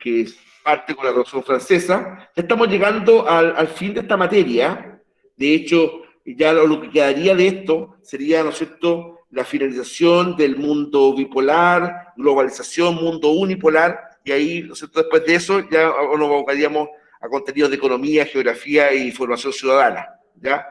que parte con la Revolución Francesa. Ya estamos llegando al fin de esta materia. De hecho, ya lo que quedaría de esto sería, ¿no es cierto?, la finalización del mundo bipolar, globalización, mundo unipolar, y ahí, ¿no es cierto?, después de eso ya nos abocaríamos a contenidos de economía, geografía y formación ciudadana, ¿ya?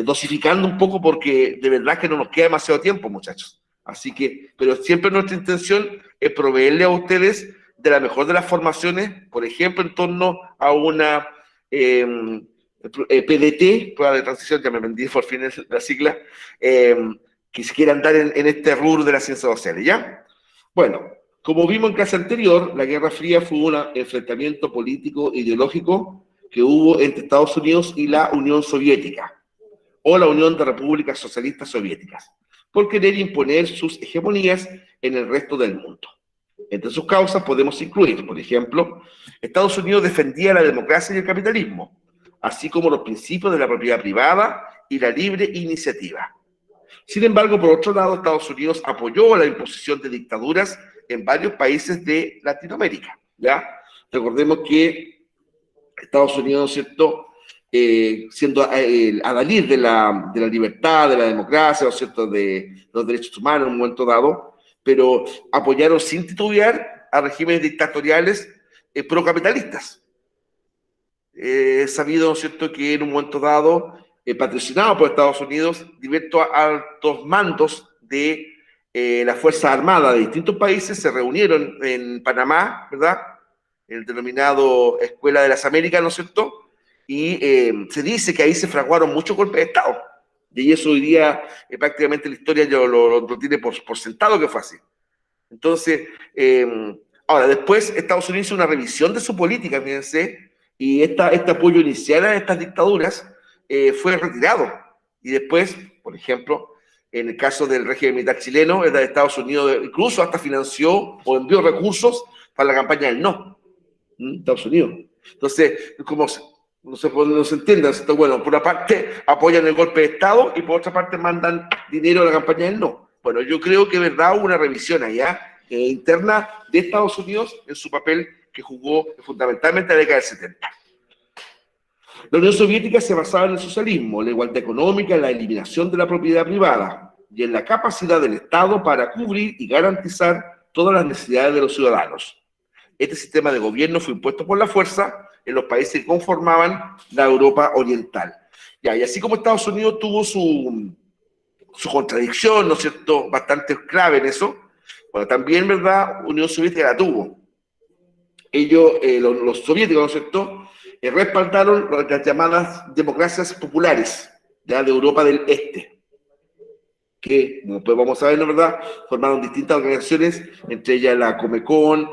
Dosificando un poco porque de verdad que no nos queda demasiado tiempo, muchachos. Así que, pero siempre nuestra intención es proveerle a ustedes de la mejor de las formaciones, por ejemplo, en torno a una PDT, prueba de transición, ya me vendí por fin la sigla, que se quieran dar en este rubro de las ciencias sociales, ¿ya? Bueno, como vimos en clase anterior, la Guerra Fría fue un enfrentamiento político ideológico que hubo entre Estados Unidos y la Unión Soviética, o la Unión de Repúblicas Socialistas Soviéticas, por querer imponer sus hegemonías en el resto del mundo. Entre sus causas podemos incluir, por ejemplo, Estados Unidos defendía la democracia y el capitalismo, así como los principios de la propiedad privada y la libre iniciativa. Sin embargo, por otro lado, Estados Unidos apoyó la imposición de dictaduras en varios países de Latinoamérica, ¿ya? Recordemos que Estados Unidos, ¿cierto?, siendo adalid de la libertad, de la democracia, ¿no es cierto?, de los derechos humanos en un momento dado, pero apoyaron sin titubear a regímenes dictatoriales procapitalistas. Es sabido, ¿no es cierto?, que en un momento dado, patrocinado por Estados Unidos, diversos altos mandos de las Fuerzas Armadas de distintos países se reunieron en Panamá, ¿verdad?, el denominado Escuela de las Américas, ¿no es cierto?, y se dice que ahí se fraguaron muchos golpes de Estado, y eso hoy día prácticamente la historia lo tiene por sentado que fue así. Entonces, ahora, después Estados Unidos hizo una revisión de su política, fíjense, y este apoyo inicial a estas dictaduras fue retirado, y después, por ejemplo, en el caso del régimen militar chileno, de Estados Unidos incluso hasta financió o envió recursos para la campaña del no, Estados Unidos. Entonces, como no se entiende, ¿no? Bueno, por una parte apoyan el golpe de Estado y por otra parte mandan dinero a la campaña del no. Bueno, yo creo que verdad hubo una revisión allá interna de Estados Unidos en su papel que jugó fundamentalmente en la década del 70. La Unión Soviética se basaba en el socialismo, la igualdad económica, la eliminación de la propiedad privada y en la capacidad del Estado para cubrir y garantizar todas las necesidades de los ciudadanos. Este sistema de gobierno fue impuesto por la fuerza en los países que conformaban la Europa Oriental. Ya, y así como Estados Unidos tuvo su contradicción, ¿no es cierto?, bastante clave en eso, bueno, también, ¿verdad?, Unión Soviética la tuvo. Ellos, los soviéticos, ¿no es cierto?, respaldaron las llamadas democracias populares, ya, de Europa del Este, que, como pues vamos a ver, ¿no es verdad?, formaron distintas organizaciones, entre ellas la Comecon,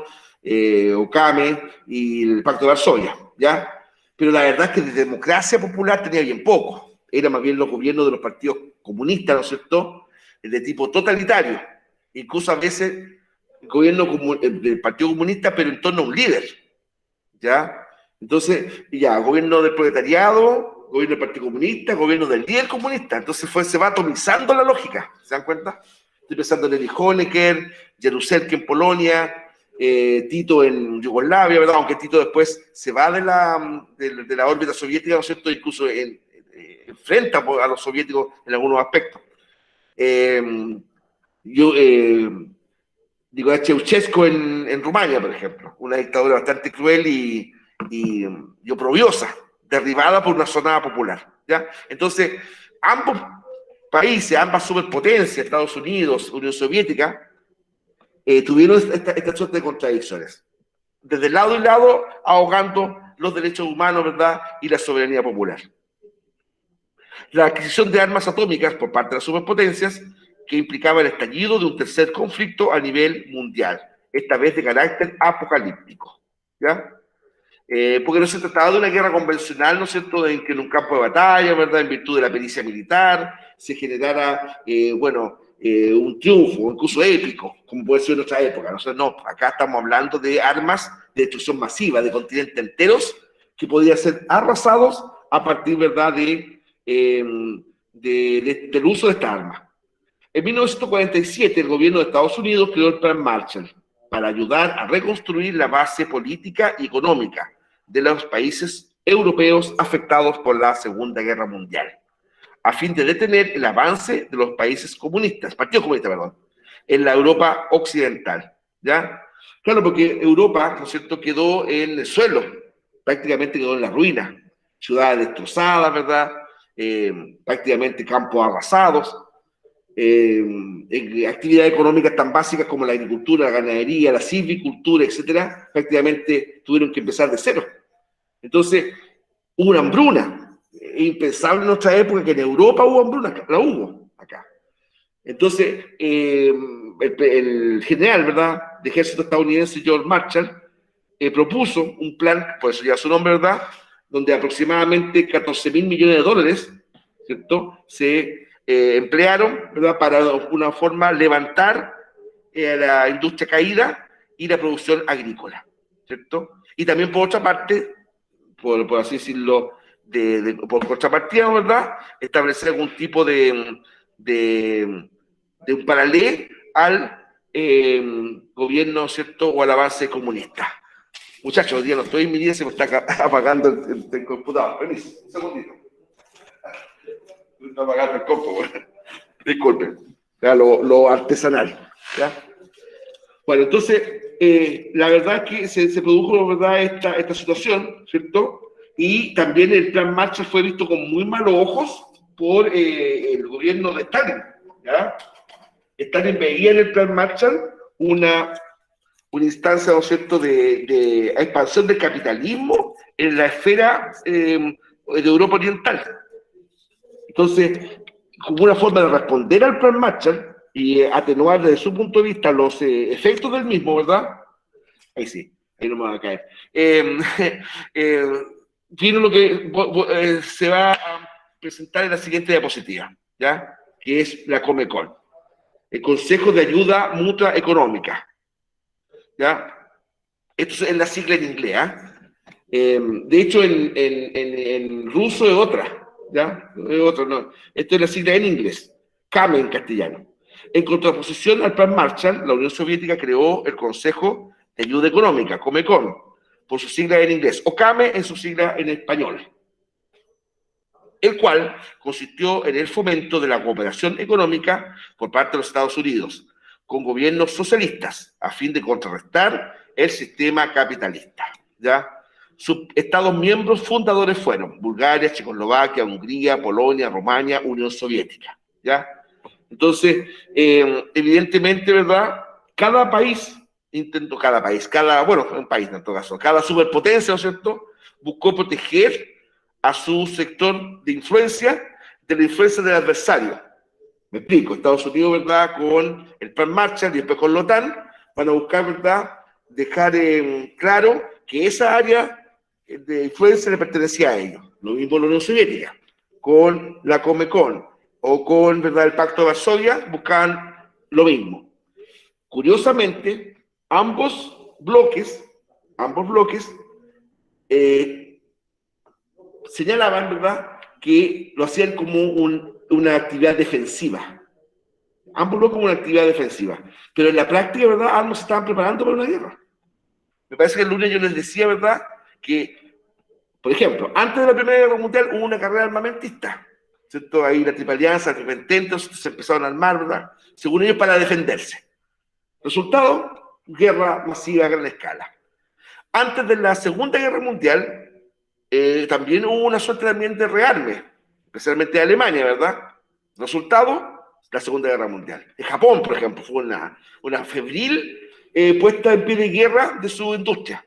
OCAME y el Pacto de Varsovia, ¿ya? Pero la verdad es que de democracia popular tenía bien poco. Era más bien los gobiernos de los partidos comunistas, ¿no es cierto?, de tipo totalitario. Incluso a veces el gobierno del Partido Comunista, pero en torno a un líder, ¿ya? Entonces, ya, gobierno del proletariado, gobierno del Partido Comunista, gobierno del líder comunista. Entonces se va atomizando la lógica, ¿se dan cuenta? Estoy pensando en Erich Honecker, Jaruzelski en Polonia, Tito en Yugoslavia, ¿verdad? Aunque Tito después se va de la órbita soviética, ¿no es cierto? Incluso enfrenta a los soviéticos en algunos aspectos. Digo, a Ceausescu en Rumania, por ejemplo, una dictadura bastante cruel y oprobiosa, derribada por una sonada popular, ¿ya? Entonces, ambos países, ambas superpotencias, Estados Unidos, Unión Soviética, tuvieron esta suerte de contradicciones. Desde lado y lado, ahogando los derechos humanos, ¿verdad?, y la soberanía popular. La adquisición de armas atómicas por parte de las superpotencias, que implicaba el estallido de un tercer conflicto a nivel mundial, esta vez de carácter apocalíptico, ¿ya? Porque no se trataba de una guerra convencional, ¿no es cierto?, en que en un campo de batalla, ¿verdad?, en virtud de la pericia militar, se generara, un triunfo, incluso épico, como puede ser en otra época. No, acá estamos hablando de armas de destrucción masiva, de continentes enteros, que podían ser arrasados a partir, ¿verdad?, del uso de esta arma. En 1947, el gobierno de Estados Unidos creó el Plan Marshall, para ayudar a reconstruir la base política y económica de los países europeos afectados por la Segunda Guerra Mundial, a fin de detener el avance de los países comunistas, partidos comunistas, perdón, en la Europa occidental, ¿ya? Claro, porque Europa, ¿no es cierto?, quedó en el suelo, prácticamente quedó en la ruina, ciudades destrozadas, ¿verdad?, prácticamente campos arrasados, actividades económicas tan básicas como la agricultura, la ganadería, la silvicultura, etcétera, prácticamente tuvieron que empezar de cero. Entonces, hubo una hambruna, impensable en nuestra época que en Europa hubo hambruna, la hubo acá. Entonces, el general, ¿verdad?, de ejército estadounidense, George Marshall, propuso un plan, por eso ya su nombre, ¿verdad?, donde aproximadamente 14.000 millones de dólares, ¿cierto?, se emplearon, ¿verdad?, para de alguna forma levantar la industria caída y la producción agrícola, ¿cierto? Y también, por otra parte, por así decirlo, por contrapartida, ¿verdad?, establecer algún tipo de un paralelo al gobierno, ¿cierto?, o al avance comunista. Muchachos, hoy día no estoy en mi día, se me está apagando el computador. Permiso, un segundito. Me está apagando el compo, disculpen. Ya, lo artesanal. ¿Ya? Bueno, entonces, la verdad es que se produjo, ¿verdad?, esta situación, ¿cierto? Y también el plan Marshall fue visto con muy malos ojos por el gobierno de Stalin, ¿ya? Stalin veía en el plan Marshall una instancia, ¿no es cierto?, de expansión del capitalismo en la esfera de Europa Oriental. Entonces, como una forma de responder al plan Marshall y atenuar desde su punto de vista los efectos del mismo, ¿verdad? Ahí sí, ahí no me va a caer. Vino lo que se va a presentar en la siguiente diapositiva, ¿ya? Que es la Comecon, el Consejo de Ayuda Mutua Económica, ¿ya? Esto es la sigla en inglés, ¿eh? De hecho, en ruso es otra, ¿ya? Es otro, no. Esto es la sigla en inglés, CAME en castellano. En contraposición al Plan Marshall, la Unión Soviética creó el Consejo de Ayuda Económica, Comecon, por su sigla en inglés, o CAME en su sigla en español, el cual consistió en el fomento de la cooperación económica por parte de los Estados Unidos, con gobiernos socialistas, a fin de contrarrestar el sistema capitalista, ¿ya? Sus estados miembros fundadores fueron Bulgaria, Checoslovaquia, Hungría, Polonia, Rumania, Unión Soviética, ¿ya? Entonces, evidentemente, ¿verdad?, cada país, bueno, un país en todo caso, cada superpotencia, ¿no es cierto?, buscó proteger a su sector de influencia de la influencia del adversario. Me explico, Estados Unidos, ¿verdad?, con el Plan Marshall y después con la OTAN, van a buscar, ¿verdad?, dejar claro que esa área de influencia le pertenecía a ellos. Lo mismo la Unión Soviética, con la Comecon o con, ¿verdad?, el Pacto de Varsovia, buscaban lo mismo. Curiosamente, ambos bloques señalaban, ¿verdad?, que lo hacían como una actividad defensiva. Ambos lo como una actividad defensiva. Pero en la práctica, ¿verdad?, ambos se estaban preparando para una guerra. Me parece que el lunes yo les decía, ¿verdad?, que, por ejemplo, antes de la Primera Guerra Mundial hubo una carrera armamentista, ¿cierto? Ahí la Triple Alianza, la Triple Entente, se empezaron a armar, ¿verdad?, según ellos, para defenderse. Resultado, guerra masiva a gran escala. Antes de la Segunda Guerra Mundial, también hubo una suerte también de rearme, especialmente de Alemania, ¿verdad? Resultado, la Segunda Guerra Mundial. En Japón, por ejemplo, fue una febril puesta en pie de guerra de su industria.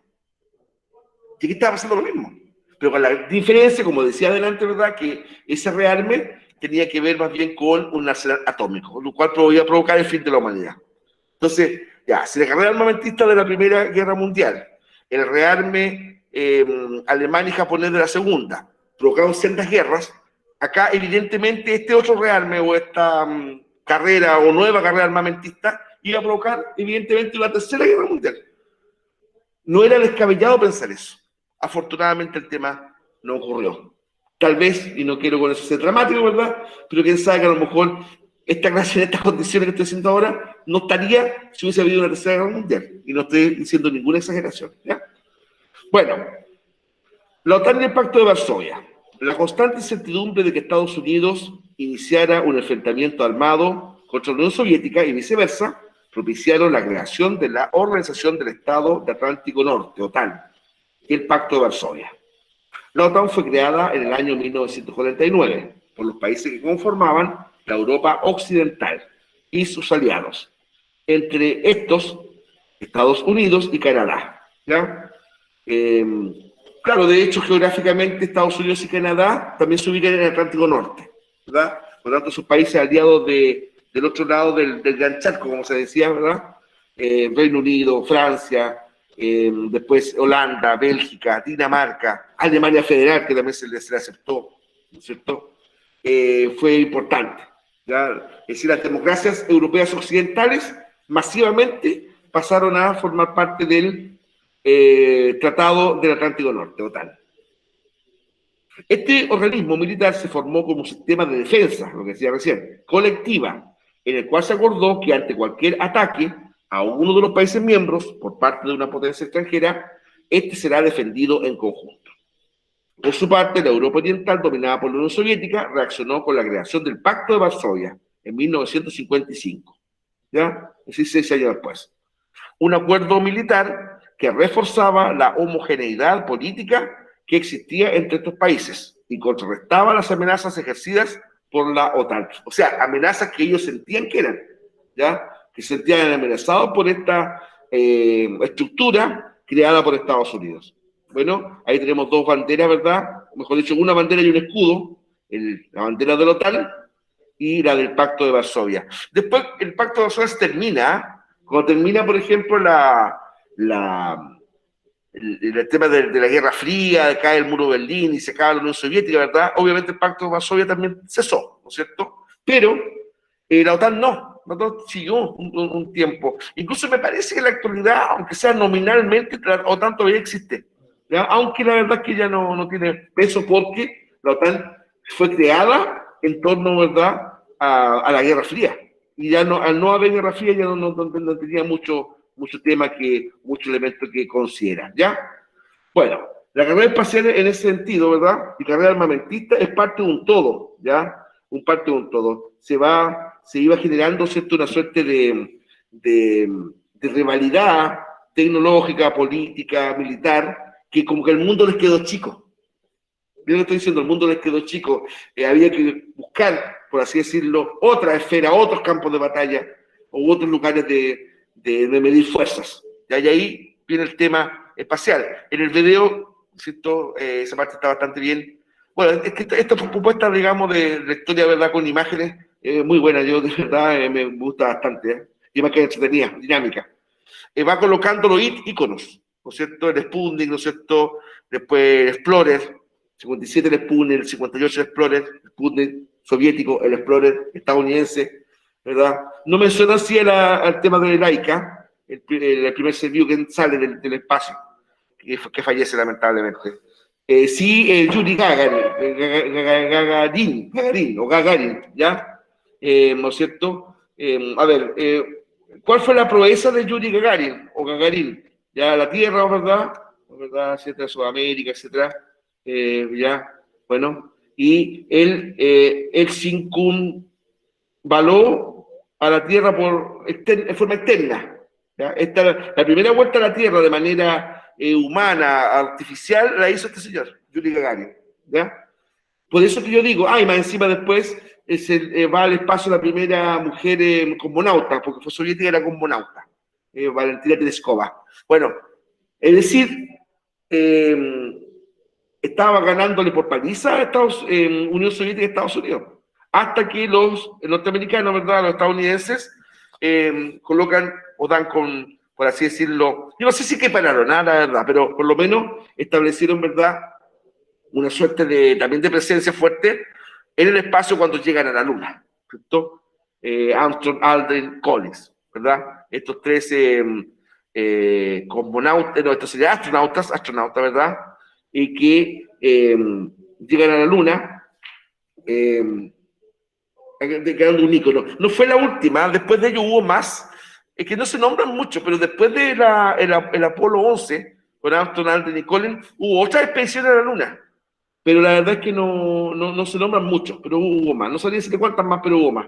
Y aquí estaba pasando lo mismo. Pero con la diferencia, como decía adelante, ¿verdad?, que ese rearme tenía que ver más bien con un arsenal atómico, lo cual podía provocar el fin de la humanidad. Entonces, ya, si la carrera armamentista de la Primera Guerra Mundial, el rearme alemán y japonés de la Segunda, provocaron sendas guerras, acá evidentemente este otro rearme o esta carrera o nueva carrera armamentista iba a provocar evidentemente la Tercera Guerra Mundial. No era descabellado pensar eso. Afortunadamente el tema no ocurrió. Tal vez, y no quiero con eso ser dramático, ¿verdad?, pero quién sabe que a lo mejor esta clase, en estas condiciones que estoy diciendo ahora, no estaría si hubiese habido una tercera guerra mundial. Y no estoy diciendo ninguna exageración. ¿Ya? Bueno, la OTAN y el Pacto de Varsovia. La constante incertidumbre de que Estados Unidos iniciara un enfrentamiento armado contra la Unión Soviética y viceversa, propiciaron la creación de la Organización del Estado de Atlántico Norte, OTAN, y el Pacto de Varsovia. La OTAN fue creada en el año 1949 por los países que conformaban la Europa Occidental y sus aliados, entre estos Estados Unidos y Canadá. ¿Ya? Claro, de hecho, geográficamente Estados Unidos y Canadá también se ubican en el Atlántico Norte, ¿verdad? Por lo tanto, sus países aliados del otro lado del Gran Charco, como se decía, ¿verdad? Reino Unido, Francia, después Holanda, Bélgica, Dinamarca, Alemania Federal, que también se le aceptó, ¿no es cierto? Fue importante, ¿ya? Es decir, las democracias europeas occidentales masivamente pasaron a formar parte del Tratado del Atlántico Norte, OTAN. Este organismo militar se formó como un sistema de defensa, lo que decía recién, colectiva, en el cual se acordó que ante cualquier ataque a uno de los países miembros por parte de una potencia extranjera, este será defendido en conjunto. Por su parte, la Europa Oriental, dominada por la Unión Soviética, reaccionó con la creación del Pacto de Varsovia en 1955, ¿ya? Es decir, 6 años después. Un acuerdo militar que reforzaba la homogeneidad política que existía entre estos países y contrarrestaba las amenazas ejercidas por la OTAN. O sea, amenazas que ellos sentían que eran, ¿ya? Que se sentían amenazados por esta estructura creada por Estados Unidos. Bueno, ahí tenemos dos banderas, ¿verdad? Mejor dicho, una bandera y un escudo, la bandera de la OTAN y la del Pacto de Varsovia. Después, el Pacto de Varsovia se termina, cuando termina, por ejemplo, el tema de la Guerra Fría, cae el muro de Berlín y se acaba la Unión Soviética, ¿verdad? Obviamente el Pacto de Varsovia también cesó, ¿no es cierto? Pero la OTAN no, la OTAN siguió un tiempo. Incluso me parece que en la actualidad, aunque sea nominalmente, la OTAN todavía existe, ¿ya? Aunque la verdad es que ya no tiene peso porque la OTAN fue creada en torno, ¿verdad?, a la Guerra Fría. Y ya no, al no haber Guerra Fría ya no tenía mucho tema, mucho elemento que considerar, ¿ya? Bueno, la carrera espacial en ese sentido, ¿verdad? Y carrera armamentista es parte de un todo, ¿ya? Un parte de un todo. Se iba generando, ¿cierto?, una suerte de rivalidad tecnológica, política, militar, que como que el mundo les quedó chico. Yo lo estoy diciendo, el mundo les quedó chico. Había que buscar, por así decirlo, otra esfera, otros campos de batalla, o otros lugares de medir fuerzas. Y ahí viene el tema espacial. En el video, ¿cierto? Esa parte está bastante bien. Bueno, es que esta propuesta, digamos, de la historia, ¿verdad?, con imágenes, muy buena. Yo, de verdad, me gusta bastante. Y más que entretenida, dinámica. Va colocando los iconos, ¿no es cierto? El Sputnik, ¿no es cierto? Después el Explorer, 57 el Sputnik, el 58 el Explorer, el Sputnik soviético, el Explorer estadounidense, ¿verdad? No menciona así al tema de Laika, el primer ser vivo que sale del espacio, que fallece lamentablemente. Sí, Yuri Gagarin, ¿ya? ¿No es cierto? A ver, ¿cuál fue la proeza de Yuri Gagarin o Gagarin? Ya la Tierra, ¿verdad? ¿Verdad? Etcétera, Sudamérica, etcétera. Ya, bueno. Y él circunvaló a la Tierra en forma externa. ¿Ya? La primera vuelta a la Tierra de manera humana, artificial, la hizo este señor, Yuri Gagarin. ¿Ya? Por eso que yo digo, y más encima después va al espacio la primera mujer cosmonauta, porque fue soviética, era cosmonauta, Valentina Tereskova. Bueno, es decir, estaba ganándole por paliza a Unión Soviética y Estados Unidos, hasta que los norteamericanos, ¿verdad?, los estadounidenses, colocan o dan por así decirlo, yo no sé si que pararon, la verdad, pero por lo menos establecieron, ¿verdad?, una suerte también de presencia fuerte en el espacio cuando llegan a la Luna, ¿cierto? Armstrong, Aldrin, Collins, ¿verdad? Estos tres cosmonautas, no, estos serían astronautas, ¿verdad? Y que llegan a la Luna quedando un ícono. No fue la última, después de ello hubo más, que no se nombran mucho, pero después de el Apolo 11, con Armstrong, Aldrin y Collins, hubo otras expediciones a la Luna. Pero la verdad es que no se nombran mucho, pero hubo más. No sabría decirte cuántas más, pero hubo más.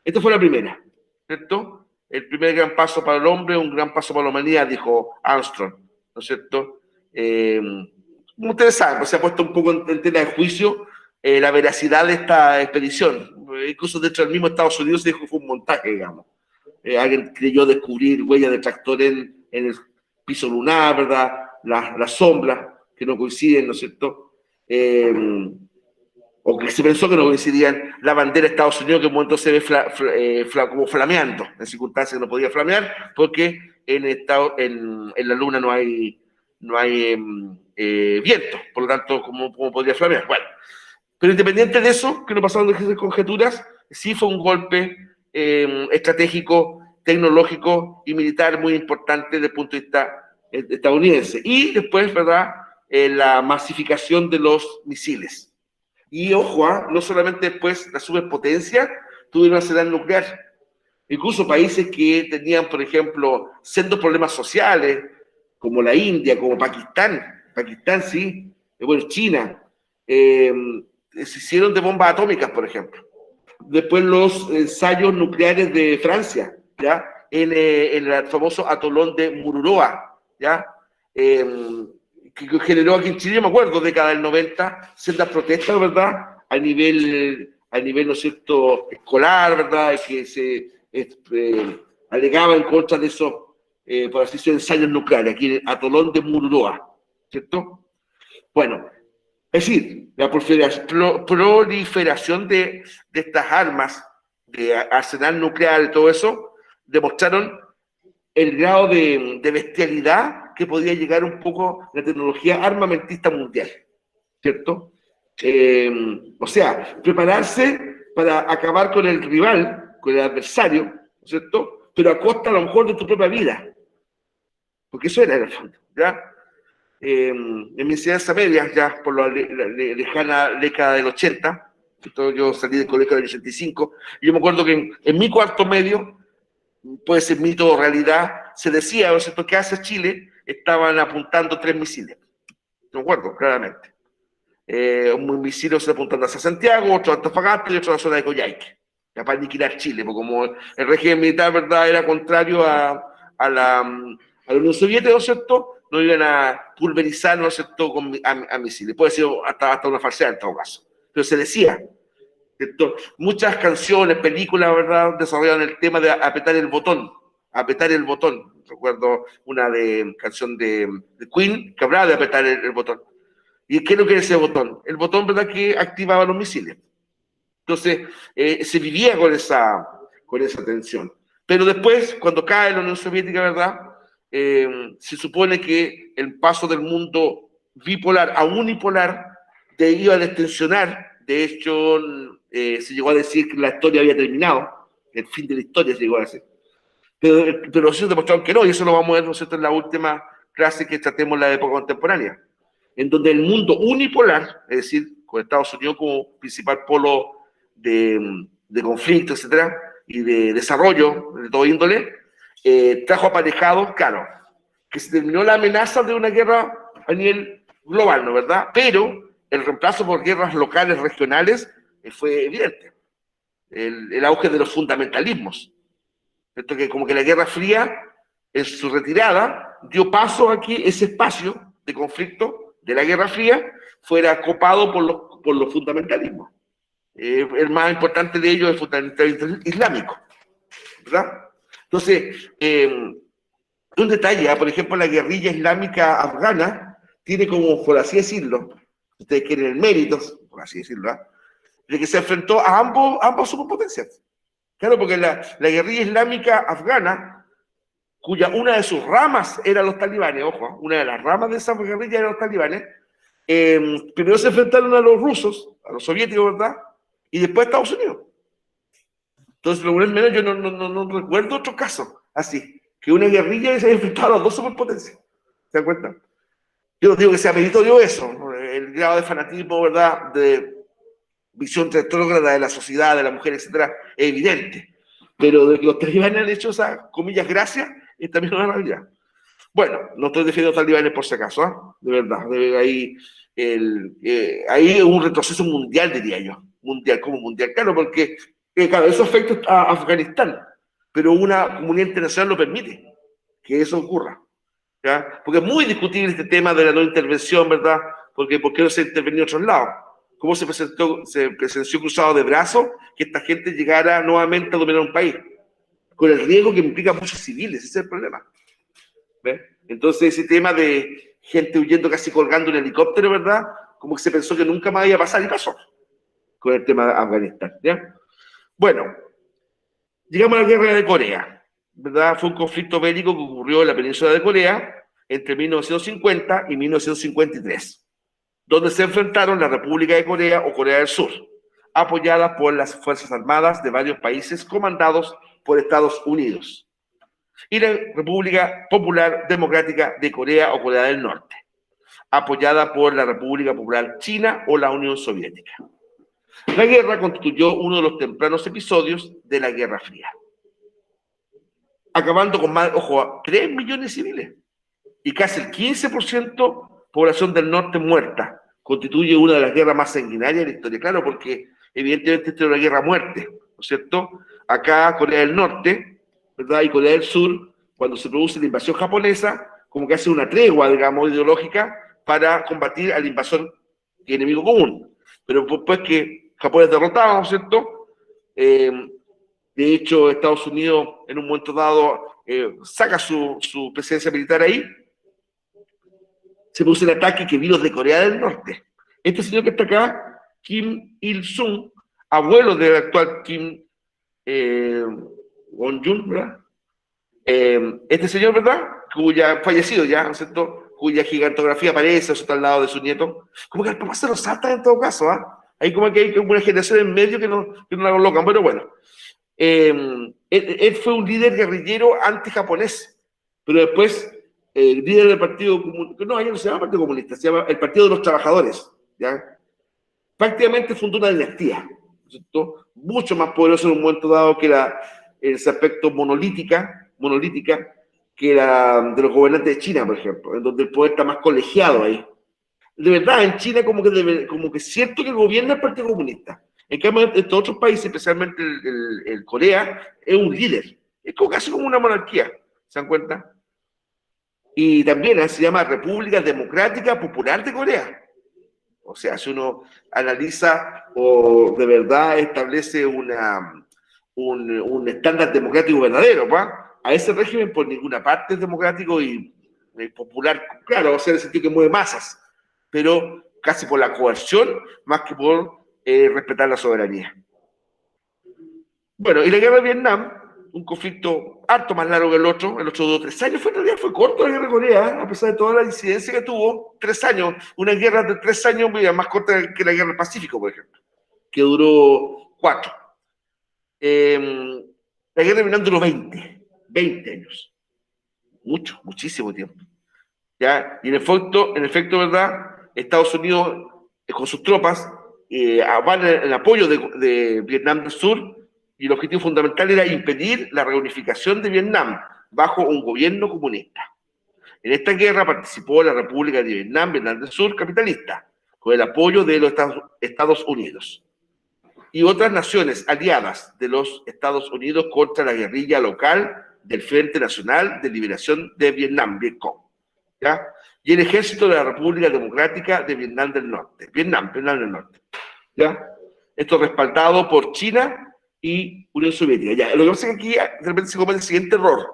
Esta fue la primera, ¿cierto? El primer gran paso para el hombre, un gran paso para la humanidad, dijo Armstrong, ¿no es cierto? Como ustedes saben, pues se ha puesto un poco en tela de juicio la veracidad de esta expedición. Incluso dentro del mismo Estados Unidos se dijo que fue un montaje, digamos. Alguien creyó descubrir huellas de tractor en el piso lunar, ¿verdad? Las sombras que no coinciden, ¿no es cierto? O que se pensó que no coincidían la bandera de Estados Unidos, que en un momento se ve como flameando, en circunstancias que no podía flamear, porque en la Luna no hay viento, por lo tanto, ¿cómo podría flamear? Bueno, pero independiente de eso, que no pasaron de esas conjeturas, sí fue un golpe estratégico, tecnológico y militar muy importante desde el punto de vista estadounidense. Y después, ¿verdad?, la masificación de los misiles. Y ojo, no solamente después la superpotencia tuvieron una arsenal nuclear. Incluso países que tenían, por ejemplo, sendos problemas sociales, como la India, como Pakistán sí, bueno, China, se hicieron de bombas atómicas, por ejemplo. Después los ensayos nucleares de Francia, ¿ya? En el famoso atolón de Mururoa, ¿ya? Que generó aquí en Chile, yo me acuerdo, década del 90, sendas protestas, ¿verdad? A nivel, ¿no es cierto?, escolar, ¿verdad? Que se alegaba en contra de esos, por así decirlo, ensayos nucleares, aquí en el atolón de Mururoa, ¿cierto? Bueno, es decir, la proliferación de estas armas, de arsenal nuclear y todo eso, demostraron el grado de bestialidad que podía llegar un poco la tecnología armamentista mundial, ¿cierto? O sea, prepararse para acabar con el rival, con el adversario, ¿cierto? Pero a costa a lo mejor de tu propia vida, porque eso era en el fondo, ¿ya? En mi enseñanza media, ya por la lejana década del 80, yo salí del colegio del 85, y yo me acuerdo que en mi cuarto medio, puede ser mito o realidad, se decía, ¿no es cierto?, que hacia Chile estaban apuntando 3 misiles. No me acuerdo, claramente. Un misil se apuntando hacia Santiago, otro a Antofagasta y otro a la zona de Coyhaique, para aniquilar Chile, porque como el régimen militar, ¿verdad?, era contrario a la Unión Soviética, ¿no es cierto?, no iban a pulverizar, ¿no es cierto?, a misiles. Puede ser hasta una falsedad en todo caso. Pero se decía, ¿cierto? Muchas canciones, películas, ¿verdad?, desarrollaron el tema de apretar el botón. Apretar el botón. Recuerdo una canción de Queen que hablaba de apretar el botón. ¿Y qué es lo que era ese botón? El botón, ¿verdad?, que activaba los misiles. Entonces, se vivía con esa tensión. Pero después, cuando cae la Unión Soviética, ¿verdad?, se supone que el paso del mundo bipolar a unipolar iba a destensionar. De hecho, se llegó a decir que la historia había terminado, el fin de la historia se llegó a decir. Pero los científicos demostraron que no, y eso lo vamos a ver, ¿no es cierto?, en la última clase que tratemos la época contemporánea, en donde el mundo unipolar, es decir, con Estados Unidos como principal polo de conflicto, etcétera, y de desarrollo de todo índole, trajo aparejado, claro, que se terminó la amenaza de una guerra a nivel global, ¿no es verdad? Pero el reemplazo por guerras locales, regionales, fue evidente. El auge de los fundamentalismos. Esto que como que la Guerra Fría, en su retirada, dio paso a que ese espacio de conflicto de la Guerra Fría fuera copado por los fundamentalismos. El más importante de ellos es el fundamentalismo islámico, ¿verdad? Entonces, un detalle, por ejemplo, la guerrilla islámica afgana tiene como, por así decirlo, ustedes quieren el mérito, por así decirlo, ¿eh?, de que se enfrentó a ambas superpotencias. Claro, porque la guerrilla islámica afgana, cuya una de sus ramas eran los talibanes, ojo, una de las ramas de esa guerrilla eran los talibanes, primero se enfrentaron a los rusos, a los soviéticos, ¿verdad?, y después a Estados Unidos. Entonces, lo menos yo no recuerdo otro caso así, que una guerrilla se haya enfrentado a las dos superpotencias. ¿Se dan cuenta? Yo no digo que sea meritorio eso, el grado de fanatismo, ¿verdad?, visión retrógrada de la sociedad, de la mujer, etcétera, es evidente. Pero de que los talibanes han hecho esas, comillas, gracias, es también una realidad. Bueno, no estoy defendiendo a los talibanes por si acaso, ¿eh? De verdad. Ahí es un retroceso mundial, diría yo. Mundial, como mundial. Claro, porque, claro, eso afecta a Afganistán, pero una comunidad internacional lo permite que eso ocurra. ¿Ya? Porque es muy discutible este tema de la no intervención, ¿verdad? Porque ¿por qué no se intervenió en otros lados? ¿Cómo se presenció cruzado de brazos que esta gente llegara nuevamente a dominar un país? Con el riesgo que implica a muchos civiles, ese es el problema. ¿Ves? Entonces ese tema de gente huyendo casi colgando un helicóptero, ¿verdad? Como que se pensó que nunca más iba a pasar y pasó con el tema de Afganistán, ¿ya? Bueno, llegamos a la guerra de Corea, ¿verdad? Fue un conflicto bélico que ocurrió en la península de Corea entre 1950 y 1953, donde se enfrentaron la República de Corea o Corea del Sur, apoyada por las Fuerzas Armadas de varios países comandados por Estados Unidos, y la República Popular Democrática de Corea o Corea del Norte, apoyada por la República Popular China o la Unión Soviética. La guerra constituyó uno de los tempranos episodios de la Guerra Fría, acabando con más, ojo, 3 millones de civiles y casi el 15% población del norte muerta. Constituye una de las guerras más sanguinarias de la historia, claro, porque evidentemente esta es una guerra a muerte, ¿no es cierto? Acá Corea del Norte, ¿verdad? Y Corea del Sur, cuando se produce la invasión japonesa, como que hace una tregua, digamos, ideológica para combatir al invasor y enemigo común. Pero después que Japón es derrotado, ¿no es cierto? De hecho, Estados Unidos en un momento dado saca su presencia militar ahí. Se produce el ataque que vino de Corea del Norte. Este señor que está acá, Kim Il-sung, abuelo del actual Kim Jong-un, ¿verdad? Este señor, ¿verdad? Cuya fallecido ya, ¿no es cierto? Cuya gigantografía aparece, eso está al lado de su nieto. Como que al papá se lo salta en todo caso, ¿ah? Hay como que hay una generación en medio que no la colocan, pero bueno. Él fue un líder guerrillero anti-japonés, pero después el líder del Partido Comunista, no, ya no se llama Partido Comunista, se llama el Partido de los Trabajadores, ¿ya? Prácticamente fundó una dinastía, ¿cierto? Mucho más poderoso en un momento dado que ese aspecto monolítica que la de los gobernantes de China, por ejemplo, en donde el poder está más colegiado ahí. De verdad, en China como que es cierto que gobierna el Partido Comunista. En cambio, en estos otros países, especialmente el Corea, es un líder. Es como, casi como una monarquía, ¿se dan cuenta? Y también se llama República Democrática Popular de Corea. O sea, si uno analiza o de verdad establece un estándar democrático verdadero, ¿va? A ese régimen por ninguna parte es democrático y popular, claro, o sea, en el sentido que mueve masas, pero casi por la coerción más que por respetar la soberanía. Bueno, y la guerra de Vietnam, un conflicto harto más largo que el otro duró 3 años, en realidad fue corto la guerra de Corea, a pesar de toda la incidencia que tuvo, 3 años, una guerra de 3 años más corta que la guerra del Pacífico, por ejemplo, que duró 4. La guerra de Vietnam duró 20 años, muchísimo tiempo. ¿Ya? Y en efecto, ¿verdad? Estados Unidos, con sus tropas, van en apoyo de Vietnam del Sur, y el objetivo fundamental era impedir la reunificación de Vietnam bajo un gobierno comunista. En esta guerra participó la República de Vietnam, Vietnam del Sur, capitalista, con el apoyo de los Estados Unidos y otras naciones aliadas de los Estados Unidos contra la guerrilla local del Frente Nacional de Liberación de Vietnam, Vietcong, ¿ya? Y el ejército de la República Democrática de Vietnam del Norte, Vietnam del Norte, ¿ya? Esto respaldado por China y Unión Soviética, ¿ya? Lo que pasa es que aquí de repente se comete el siguiente error.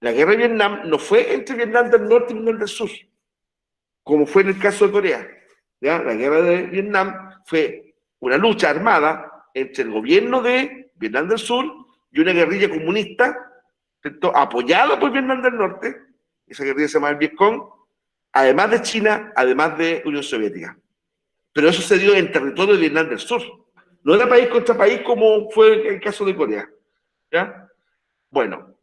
La guerra de Vietnam no fue entre Vietnam del Norte y Vietnam del Sur, como fue en el caso de Corea, ¿ya? La guerra de Vietnam fue una lucha armada entre el gobierno de Vietnam del Sur y una guerrilla comunista, ¿cierto? Apoyada por Vietnam del Norte. Esa guerrilla se llama el Vietcong, además de China, además de Unión Soviética. Pero eso se dio en territorio de Vietnam del Sur. No era país contra país como fue el caso de Corea, ¿ya? Bueno,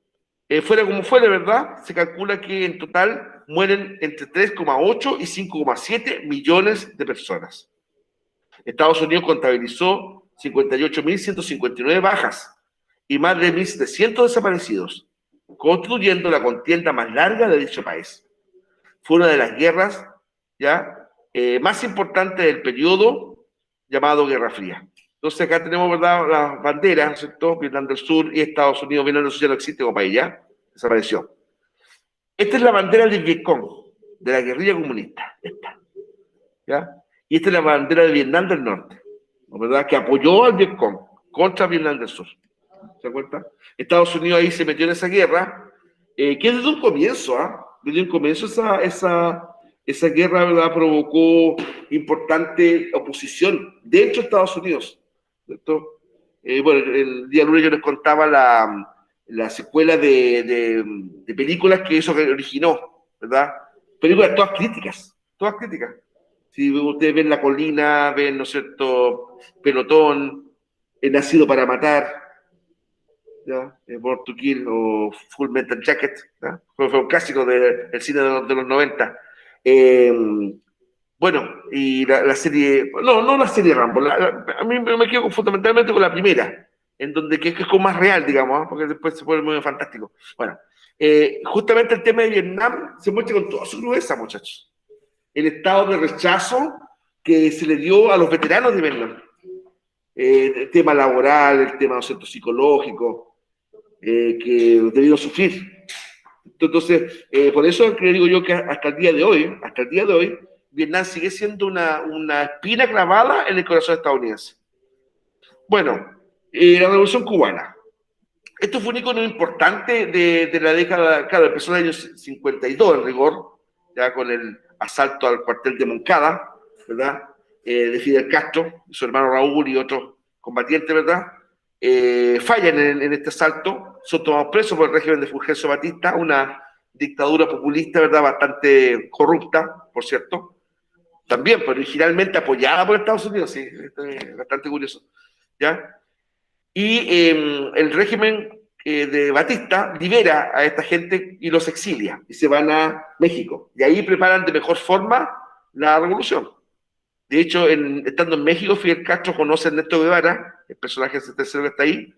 fuera como fuera, ¿verdad? Se calcula que en total mueren entre 3,8 y 5,7 millones de personas. Estados Unidos contabilizó 58.159 bajas y más de 1.700 desaparecidos, constituyendo la contienda más larga de dicho país. Fue una de las guerras ya más importantes del periodo llamado Guerra Fría. Entonces acá tenemos, ¿verdad?, las banderas, ¿cierto? Vietnam del Sur y Estados Unidos. Vietnam del Sur ya no existe como país, ya desapareció. Esta es la bandera del Vietcong, de la guerrilla comunista, esta, ¿ya? Y esta es la bandera de Vietnam del Norte, ¿verdad?, que apoyó al Vietcong contra Vietnam del Sur. ¿Se acuerdan? Estados Unidos ahí se metió en esa guerra, que desde un comienzo, desde un comienzo esa guerra, ¿verdad?, provocó importante oposición dentro de Estados Unidos, ¿cierto? Bueno, el día lunes yo les contaba la secuela de películas que eso originó, ¿verdad? Películas todas críticas, todas críticas. Si ustedes ven La Colina, ven, ¿no es cierto?, Pelotón, Nacido para Matar, ¿ya? Born to Kill o Full Metal Jacket, ¿ya? Fue un clásico del cine de los 90. Bueno, y la serie, no la serie Rambo, a mí me quedo fundamentalmente con la primera, en donde que es como más real, digamos, porque después se pone muy fantástico. Bueno, justamente el tema de Vietnam se muestra con toda su crudeza, muchachos. El estado de rechazo que se le dio a los veteranos de Vietnam. El tema laboral, el tema, ¿no es cierto?, psicológico, que debido sufrir. Entonces, por eso digo yo que hasta el día de hoy, Vietnam sigue siendo una espina clavada en el corazón estadounidense. Bueno, la Revolución Cubana. Esto fue un icono importante de la década, claro, empezó en el año 52 en rigor, ya con el asalto al cuartel de Moncada, ¿verdad?, de Fidel Castro, su hermano Raúl y otros combatientes, ¿verdad?, fallan en este asalto, son tomados presos por el régimen de Fulgencio Batista, una dictadura populista, ¿verdad?, bastante corrupta, por cierto, también, pero originalmente apoyada por Estados Unidos, sí, esto es bastante curioso, ¿ya? Y el régimen de Batista libera a esta gente y los exilia, y se van a México, y ahí preparan de mejor forma la revolución. De hecho, estando en México, Fidel Castro conoce a Ernesto Guevara, el personaje tercero que está ahí,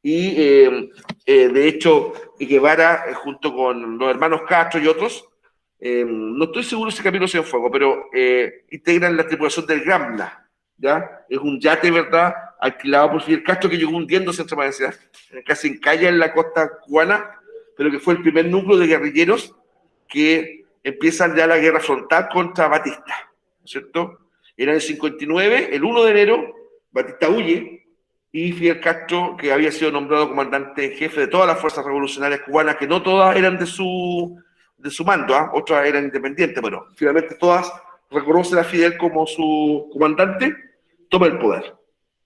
y de hecho Guevara, junto con los hermanos Castro y otros, no estoy seguro si Camilo Cienfuegos, pero integran la tripulación del Gramla, ¿ya? Es un yate, ¿verdad?, alquilado por Fidel Castro que llegó hundiéndose en Tramanecia, casi en Calla, en la costa cubana, pero que fue el primer núcleo de guerrilleros que empiezan ya la guerra frontal contra Batista, ¿no es cierto? En el 59, el 1 de enero, Batista huye y Fidel Castro, que había sido nombrado comandante en jefe de todas las fuerzas revolucionarias cubanas, que no todas eran de su mando, otras eran independientes, pero finalmente todas reconocen a Fidel como su comandante, toma el poder,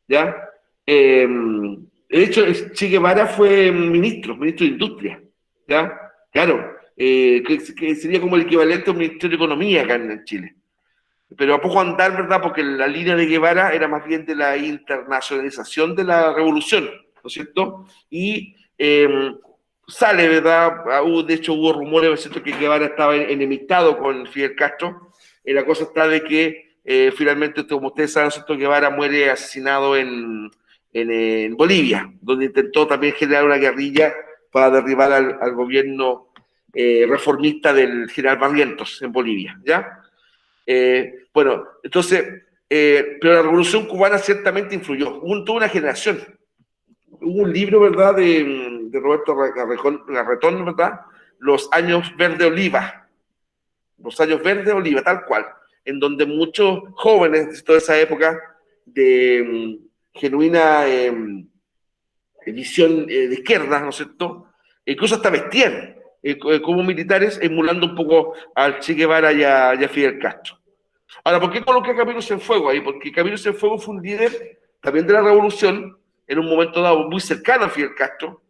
¿ya? De hecho, Che Guevara fue ministro de Industria, ¿ya? Claro, que sería como el equivalente a un Ministerio de Economía acá en Chile. Pero a poco andar, ¿verdad? Porque la línea de Guevara era más bien de la internacionalización de la revolución, ¿no es cierto? Y sale, ¿verdad? De hecho, hubo rumores, ¿no es cierto?, que Guevara estaba enemistado con Fidel Castro. La cosa está de que finalmente, como ustedes saben, ¿no es cierto?, Guevara muere asesinado en Bolivia, donde intentó también generar una guerrilla para derribar al gobierno reformista del general Barrientos en Bolivia, ¿ya? Bueno, entonces, pero la Revolución Cubana ciertamente influyó. Hubo toda una generación. Hubo un libro, ¿verdad?, de Roberto Garretón, ¿verdad? Los años verde oliva. Los años verde oliva, tal cual. En donde muchos jóvenes de toda esa época de genuina visión de izquierda, ¿no es cierto?, incluso hasta vestían como militares, emulando un poco al Che Guevara y a Fidel Castro. Ahora, ¿por qué coloqué a Camilo Cienfuegos ahí? Porque Camilo Cienfuegos fue un líder también de la revolución, en un momento dado muy cercano a Fidel Castro.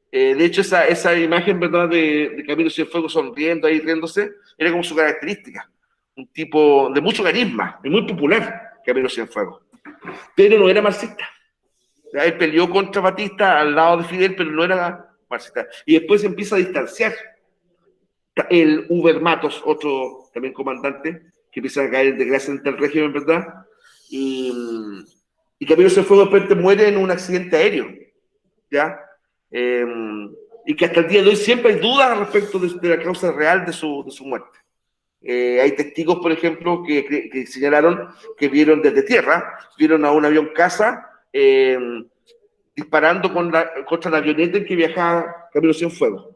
De hecho, esa imagen, ¿verdad?, de Camilo Cienfuegos sonriendo ahí, riéndose, era como su característica. Un tipo de mucho carisma, y muy popular, Camilo Cienfuegos. Pero no era marxista. Él peleó contra Batista al lado de Fidel, pero no era marxista. Y después se empieza a distanciar. El Uber Matos, otro también comandante, que empieza a caer en desgracia ante el régimen, ¿verdad? y Camilo Cienfuegos de repente muere en un accidente aéreo, ¿ya? Eh, y que hasta el día de hoy siempre hay dudas al respecto de la causa real de su muerte. Hay testigos, por ejemplo, que señalaron que vieron desde tierra, vieron a un avión caza disparando contra la avioneta en que viajaba Camilo Cienfuegos,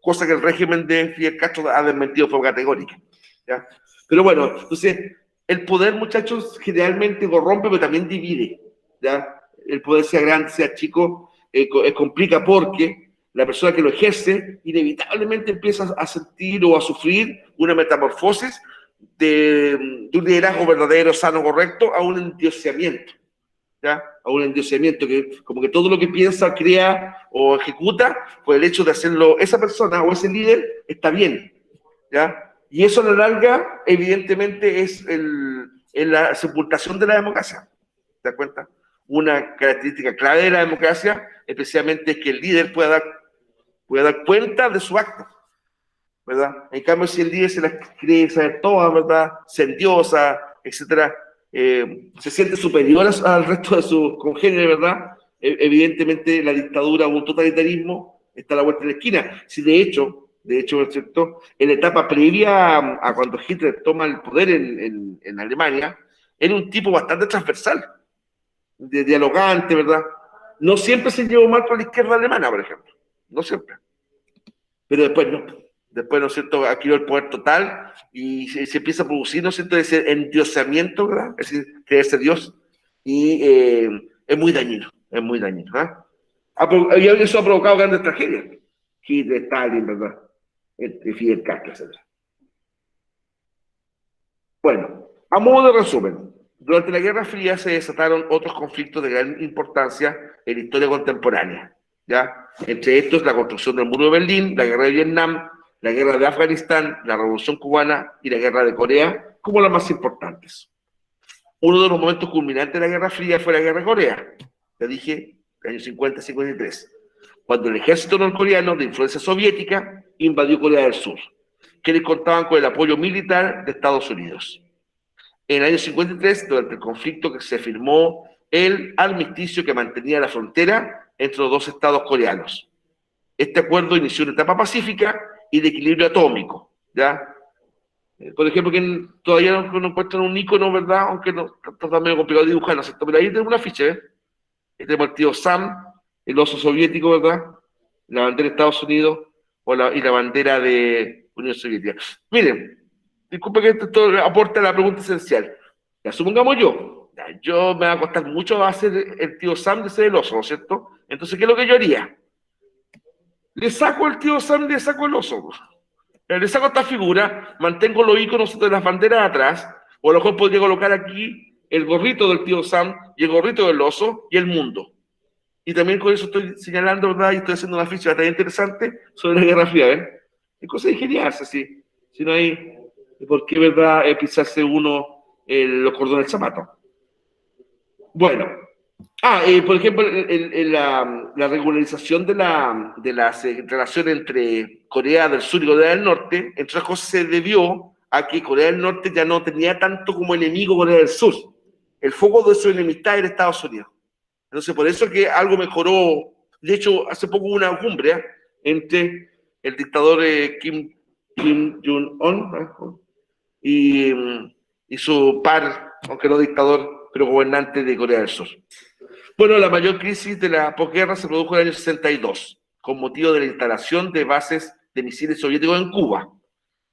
cosa que el régimen de Fidel Castro ha desmentido de forma categórica, ¿ya? Pero bueno, entonces, el poder, muchachos, generalmente corrompe, pero también divide, ¿ya? El poder, sea grande, sea chico, complica porque la persona que lo ejerce inevitablemente empieza a sentir o a sufrir una metamorfosis de un liderazgo verdadero, sano, correcto, a un endioseamiento, ¿ya? A un endioseamiento, que como que todo lo que piensa, crea o ejecuta, por el hecho de hacerlo esa persona o ese líder, está bien, ¿ya? Y eso a la larga, evidentemente, es la sepultación de la democracia. ¿Te das cuenta? Una característica clave de la democracia, especialmente, es que el líder pueda dar cuenta de su acto, ¿verdad? En cambio, si el líder se las cree saber todas, ¿verdad? Se endiosa, etcétera, se siente superior al resto de sus congéneres, ¿verdad? Evidentemente, la dictadura o un totalitarismo está a la vuelta de la esquina. Si de hecho, ¿no es cierto?, en la etapa previa a cuando Hitler toma el poder en Alemania, era un tipo bastante transversal, dialogante, ¿verdad? No siempre se llevó mal con la izquierda alemana, por ejemplo. No siempre. Pero después no. Después, ¿no es cierto?, adquirió el poder total y se empieza a producir, ¿no es cierto?, ese endiosamiento, ¿verdad? Es decir, creerse Dios. Y es muy dañino, es muy dañino. Y eso ha provocado grandes tragedias. Hitler, Stalin, ¿verdad? Fidel Castro, etc. Bueno, a modo de resumen, durante la Guerra Fría se desataron otros conflictos de gran importancia en la historia contemporánea, ¿ya? Entre estos, la construcción del muro de Berlín, la guerra de Vietnam, la guerra de Afganistán, la revolución cubana y la guerra de Corea, como las más importantes. Uno de los momentos culminantes de la Guerra Fría fue la guerra de Corea, ya dije, años 50-53, cuando el ejército norcoreano de influencia soviética invadió Corea del Sur, quienes contaban con el apoyo militar de Estados Unidos. En el año 53, durante el conflicto, que se firmó el armisticio que mantenía la frontera entre los dos estados coreanos. Este acuerdo inició una etapa pacífica y de equilibrio atómico, ¿ya? Por ejemplo, que todavía no encuentran un icono, ¿verdad? Aunque no, está medio complicado de dibujar, ¿no es cierto? Pero ahí tenemos una ficha, ¿eh? Ahí tenemos el tío Sam, el oso soviético, ¿verdad? La bandera de Estados Unidos y la bandera de Unión Soviética. Miren, disculpe que esto aporte a la pregunta esencial. Ya, supongamos yo me va a costar mucho hacer el tío Sam de ser el oso, ¿no es cierto? Entonces, ¿qué es lo que yo haría? Le saco el tío Sam y le saco el oso. Le saco esta figura, mantengo los iconos de las banderas atrás, o a lo mejor podría colocar aquí el gorrito del tío Sam y el gorrito del oso y el mundo. Y también con eso estoy señalando, ¿verdad? Y estoy haciendo una ficha bastante interesante sobre la Guerra Fría, ¿eh? Es cosa de ingeniarse, sí. Si no hay por qué, ¿verdad?, pisarse uno los cordones del zapato. Bueno. Por ejemplo, la regularización de la relación entre Corea del Sur y Corea del Norte, entre otras cosas, se debió a que Corea del Norte ya no tenía tanto como enemigo Corea del Sur. El foco de su enemistad era Estados Unidos. Entonces, por eso que algo mejoró. De hecho, hace poco hubo una cumbre entre el dictador Kim Jong-un y su par, aunque no dictador, pero gobernante de Corea del Sur. Bueno, la mayor crisis de la posguerra se produjo en el año 62, con motivo de la instalación de bases de misiles soviéticos en Cuba,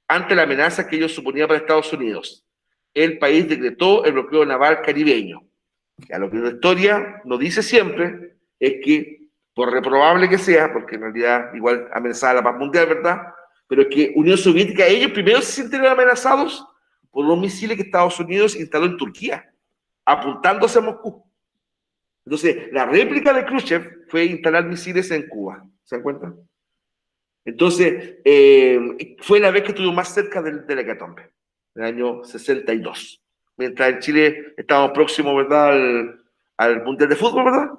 ante la amenaza que ello suponía para Estados Unidos. El país decretó el bloqueo naval caribeño. Ya, lo que la historia nos dice siempre es que, por reprobable que sea, porque en realidad igual amenazaba la paz mundial, ¿verdad? Pero es que Unión Soviética, ellos primero se sintieron amenazados por los misiles que Estados Unidos instaló en Turquía, apuntándose a Moscú. Entonces, la réplica de Khrushchev fue instalar misiles en Cuba. ¿Se dan cuenta? Entonces, fue la vez que estuvimos más cerca de la hecatombe, en el año 62. Mientras en Chile estábamos próximos, ¿verdad?, al Mundial de Fútbol, ¿verdad?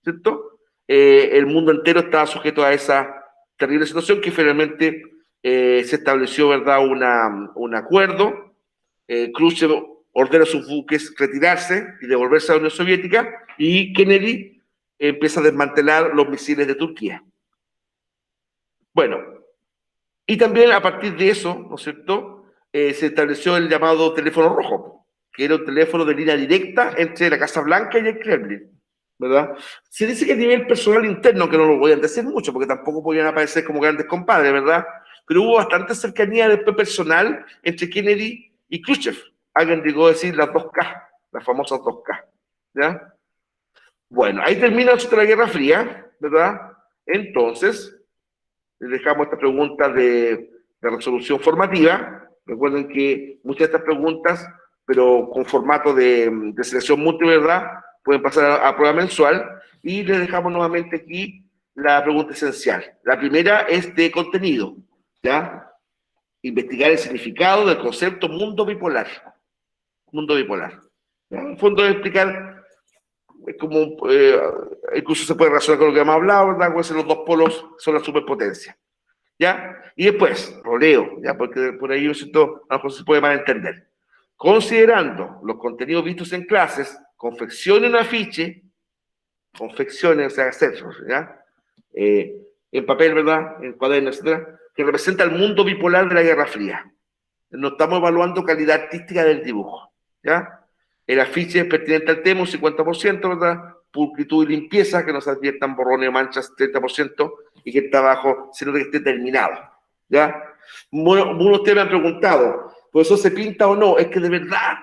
¿Cierto? El mundo entero estaba sujeto a esa terrible situación que finalmente se estableció, ¿verdad?, un acuerdo. Khrushchev ordena a sus buques retirarse y devolverse a la Unión Soviética, y Kennedy empieza a desmantelar los misiles de Turquía. Bueno, y también a partir de eso, ¿no es cierto?, se estableció el llamado teléfono rojo, que era un teléfono de línea directa entre la Casa Blanca y el Kremlin, ¿verdad? Se dice que a nivel personal interno, que no lo voy a decir mucho, porque tampoco podían aparecer como grandes compadres, ¿verdad? Pero hubo bastante cercanía después personal entre Kennedy y Khrushchev. Alguien llegó a decir las 2K, las famosas 2K, ¿ya? Bueno, ahí termina la Guerra Fría, ¿verdad? Entonces, les dejamos esta pregunta de resolución formativa. Recuerden que muchas de estas preguntas, pero con formato de selección múltiple, ¿verdad?, pueden pasar a prueba mensual. Y les dejamos nuevamente aquí la pregunta esencial. La primera es de contenido, ¿ya? Investigar el significado del concepto mundo bipolar. Mundo bipolar. ¿Ya? En el fondo es explicar cómo, incluso se puede relacionar con lo que hemos hablado, ¿verdad? Pues los dos polos son la superpotencia. ¿Ya? Y después, roleo, ¿ya? Porque por ahí a lo mejor se puede malentender. Considerando los contenidos vistos en clases, confeccione un afiche, confeccione, o sea, hacerlo, ¿ya? En papel, ¿verdad?, en cuaderno, etcétera, que representa el mundo bipolar de la Guerra Fría. No estamos evaluando calidad artística del dibujo, ¿ya? El afiche es pertinente al tema, un 50%, ¿verdad? Pulcritud y limpieza, que no se adviertan borrones o manchas, 30%, y que está abajo, sino que esté terminado, ¿ya? Bueno, ustedes me han preguntado, ¿por eso se pinta o no? Es que de verdad,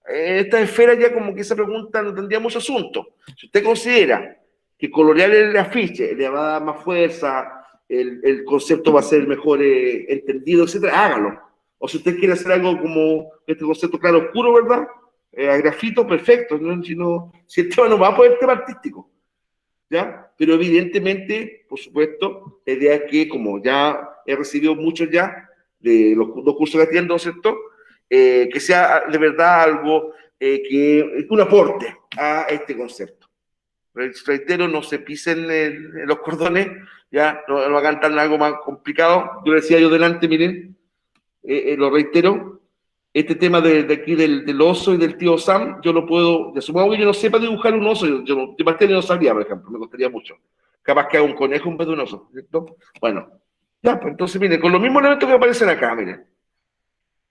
esta esfera ya como que esa pregunta no tendría mucho asunto. Si usted considera que colorear el afiche le va a dar más fuerza, el concepto va a ser mejor entendido, etcétera, hágalo. O si usted quiere hacer algo como este concepto claro oscuro, ¿verdad? A grafito, perfecto. ¿No? Si el tema no va a poder tema artístico, ¿ya? Pero evidentemente, por supuesto, la idea es que, como ya he recibido muchos ya de los dos cursos que atiendo, ¿cierto?, que sea de verdad algo un aporte a este concepto. Reitero, no se pisen los cordones, ya, no hagan tan algo más complicado. Yo decía delante, miren, lo reitero, este tema de aquí del oso y del tío Sam, yo lo puedo, de supongo que yo no sepa dibujar un oso, yo de parte no sabría, por ejemplo, me costaría mucho. Capaz que haga un conejo en vez de un oso, ¿cierto? Bueno, ya, pues entonces, miren, con los mismos elementos que aparecen acá, miren,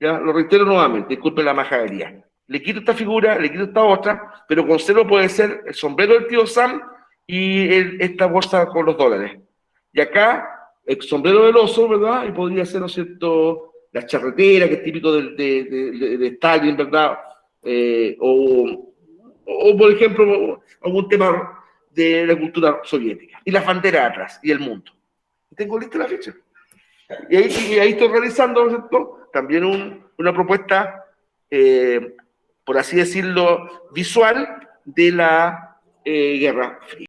ya, lo reitero nuevamente, disculpen la majadería. Le quito esta figura, le quito esta otra, pero conservo puede ser el sombrero del tío Sam y esta bolsa con los dólares. Y acá, el sombrero del oso, ¿verdad? Y podría ser, ¿no es cierto?, la charretera, que es típico de Stalin, ¿verdad? O, por ejemplo, algún tema de la cultura soviética. Y la bandera atrás, y el mundo. Tengo lista la fecha. Y ahí estoy realizando, ¿no es cierto?, también una propuesta, por así decirlo, visual de la Guerra Fría.